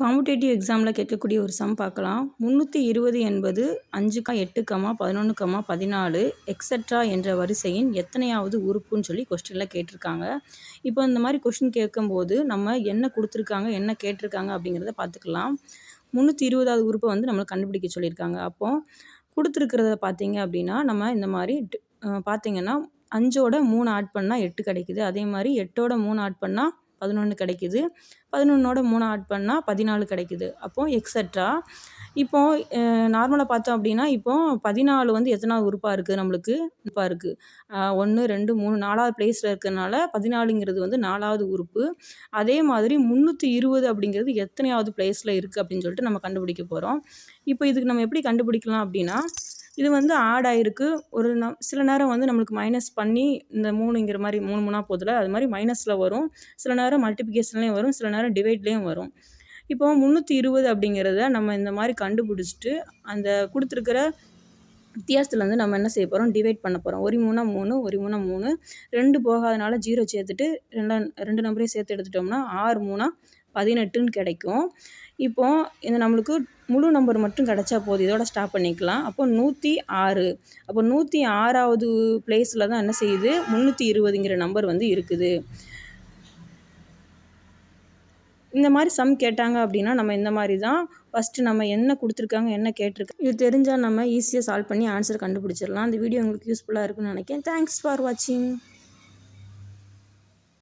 Competitive எக்ஸாமில் கேட்கக்கூடிய ஒரு சம் பார்க்கலாம். 320 என்பது 5, 8, 11, 14 எக்ஸெட்ரா என்ற வரிசையின் எத்தனையாவது உறுப்புன்னு சொல்லி கொஸ்டினில் கேட்டிருக்காங்க. இப்போ இந்த மாதிரி கொஸ்டின் கேட்கும்போது நம்ம என்ன கொடுத்துருக்காங்க, என்ன கேட்டிருக்காங்க அப்படிங்கிறத பார்த்துக்கலாம். 320வது உறுப்பை வந்து நம்மளுக்கு கண்டுபிடிக்க சொல்லியிருக்காங்க. அப்போது கொடுத்துருக்கிறத பார்த்தீங்க அப்படின்னா நம்ம இந்த மாதிரி பார்த்தீங்கன்னா 5ஓட 3 ஆட் பண்ணால் 8 கிடைக்குது. அதே மாதிரி 8ஓட 3 ஆட் பண்ணால் 11 கிடைக்குது. 11ஓட 3 ஆட் பண்ணால் 14 கிடைக்குது. அப்போது எக்ஸெட்ரா. இப்போது நார்மலாக பார்த்தோம் அப்படின்னா இப்போது 14 வந்து எத்தனாவது உறுப்பாக இருக்குது நம்மளுக்கு உறுப்பாக இருக்குது. 1 2 3 4வது பிளேஸில் இருக்கிறதுனால 14ங்கிறது வந்து 4வது உறுப்பு. அதே மாதிரி 320 அப்படிங்கிறது எத்தனையாவது பிளேஸில் இருக்குது அப்படின்னு சொல்லிட்டு நம்ம கண்டுபிடிக்க போகிறோம். இப்போ இதுக்கு நம்ம எப்படி கண்டுபிடிக்கலாம் அப்படின்னா, இது வந்து ஆட் ஆகிருக்கு. சில நேரம் வந்து நம்மளுக்கு மைனஸ் பண்ணி இந்த 3ங்கிற மாதிரி 3 3ஆக போதில் அது மாதிரி மைனஸில் வரும். சில நேரம் மல்டிப்ளிகேஷன்லேயும் வரும், சில நேரம் டிவைட்லேயும் வரும். இப்போ 320 அப்படிங்கிறத நம்ம இந்த மாதிரி கண்டுபிடிச்சிட்டு அந்த கொடுத்துருக்கிற வித்தியாசத்துலேருந்து நம்ம என்ன செய்ய போகிறோம், டிவைட் பண்ண போகிறோம். 1 3 3, 1 3 3, 2 போகாதனால 0 சேர்த்துட்டு 2 நம்பரையும் சேர்த்து எடுத்துட்டோம்னா 6 3 18ன்னு கிடைக்கும். இப்போது இந்த நம்மளுக்கு முழு நம்பர் மட்டும் கிடச்சா போதும், இதோட ஸ்டாப் பண்ணிக்கலாம். அப்போ 106. அப்போ 106வது பிளேஸில் தான் என்ன செய்யுது, 320ங்கிற நம்பர் வந்து இருக்குது. இந்த மாதிரி சம் கேட்டாங்க அப்படின்னா நம்ம இந்த மாதிரி தான் ஃபஸ்ட்டு நம்ம என்ன கொடுத்துருக்காங்க, என்ன கேட்டிருக்காங்க இது தெரிஞ்சால் நம்ம ஈஸியாக சால்வ் பண்ணி ஆன்சர் கண்டுபிடிச்சிடலாம். இந்த வீடியோ உங்களுக்கு யூஸ்ஃபுல்லாக இருக்குன்னு நினைக்கிறேன். தேங்க்ஸ் ஃபார் வாட்சிங்.